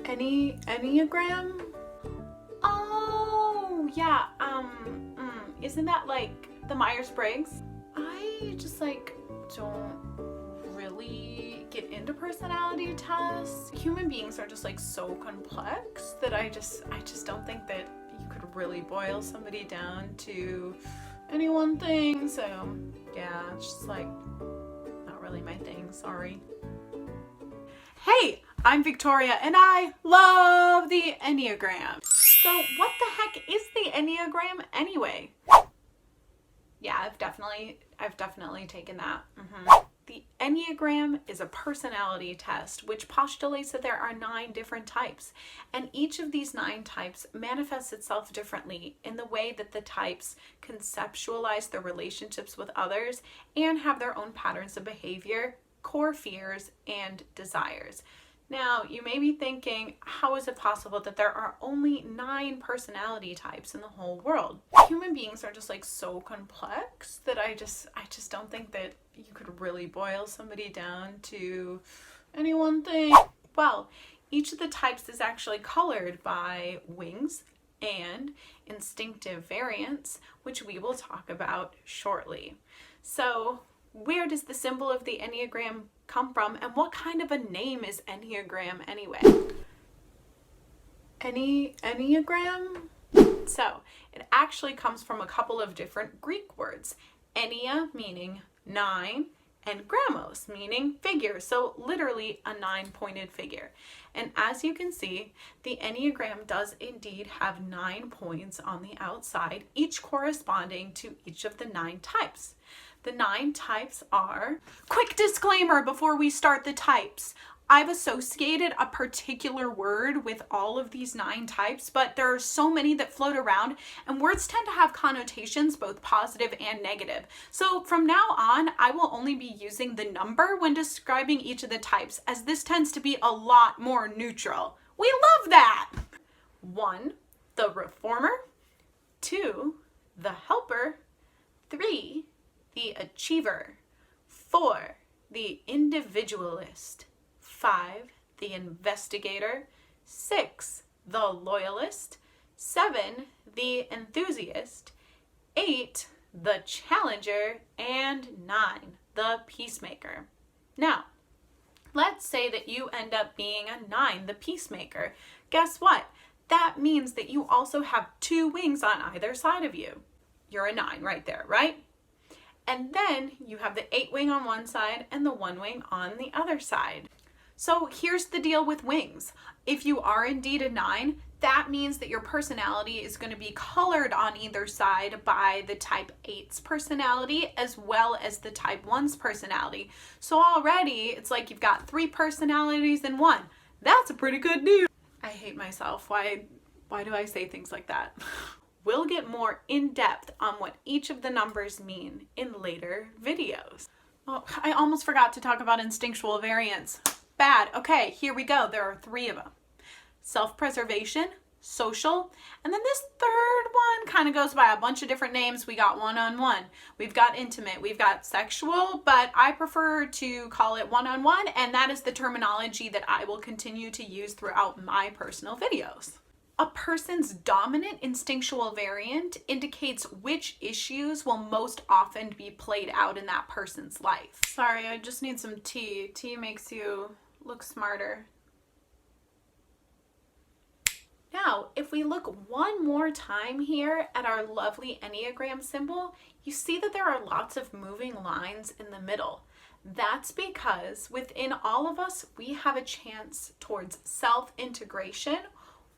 Enneagram? Oh, yeah, isn't that like the Myers-Briggs? I just like don't really get into personality tests. Human beings are just like so complex that I just don't think that you could really boil somebody down to any one thing. So yeah, it's just like not really my thing, sorry. Hey, I'm Victoria and I love the Enneagram. So what the heck is the Enneagram anyway? Yeah, I've definitely taken that. The Enneagram is a personality test which postulates that there are 9 different types, and each of these 9 types manifests itself differently in the way that the types conceptualize their relationships with others and have their own patterns of behavior, core fears, and desires. Now, you may be thinking, how is it possible that there are only 9 personality types in the whole world? Human beings are just like so complex that I just don't think that you could really boil somebody down to any one thing. Well, each of the types is actually colored by wings and instinctive variants, which we will talk about shortly. So, where does the symbol of the Enneagram come from, and what kind of a name is Enneagram anyway? Enneagram? So, it actually comes from a couple of different Greek words. Ennea meaning 9 and gramos meaning figure, so literally a 9-pointed figure. And as you can see, the Enneagram does indeed have 9 points on the outside, each corresponding to each of the 9 types. The 9 types are... Quick disclaimer before we start the types. I've associated a particular word with all of these 9 types, but there are so many that float around, and words tend to have connotations, both positive and negative. So from now on, I will only be using the number when describing each of the types, as this tends to be a lot more neutral. We love that! 1, the reformer. 2, the helper. 3, the achiever. 4, the individualist. 5, the investigator. 6, the loyalist. 7, the enthusiast. 8, the challenger. And 9, the peacemaker. Now, let's say that you end up being a 9, the peacemaker. Guess what? That means that you also have 2 wings on either side of you. You're a 9 right there, right? And then you have the 8 wing on one side and the 1 wing on the other side. So here's the deal with wings. If you are indeed a 9, that means that your personality is going to be colored on either side by the type 8's personality as well as the type 1's personality. So already it's like you've got 3 personalities in one. That's a pretty good deal. I hate myself. Why do I say things like that? We'll get more in depth on what each of the numbers mean in later videos. Oh, I almost forgot to talk about instinctual variants. Bad. Okay, here we go. There are 3 of them. Self-preservation, social, and then this third one kind of goes by a bunch of different names. We got one-on-one, we've got intimate, we've got sexual, but I prefer to call it one-on-one, and that is the terminology that I will continue to use throughout my personal videos. A person's dominant instinctual variant indicates which issues will most often be played out in that person's life. Sorry, I just need some tea. Tea makes you look smarter. Now, if we look one more time here at our lovely Enneagram symbol, you see that there are lots of moving lines in the middle. That's because within all of us, we have a chance towards self-integration,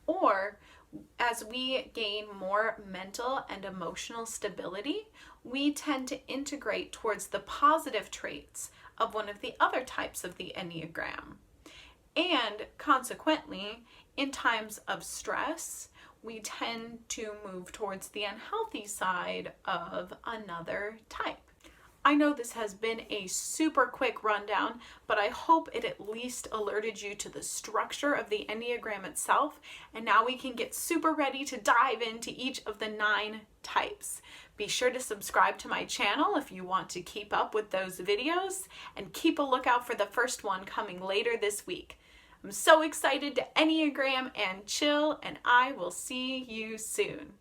or as we gain more mental and emotional stability, we tend to integrate towards the positive traits of one of the other types of the Enneagram. And consequently, in times of stress, we tend to move towards the unhealthy side of another type. I know this has been a super quick rundown, but I hope it at least alerted you to the structure of the Enneagram itself, and now we can get super ready to dive into each of the 9 types. Be sure to subscribe to my channel if you want to keep up with those videos, and keep a lookout for the first one coming later this week. I'm so excited to Enneagram and chill, and I will see you soon.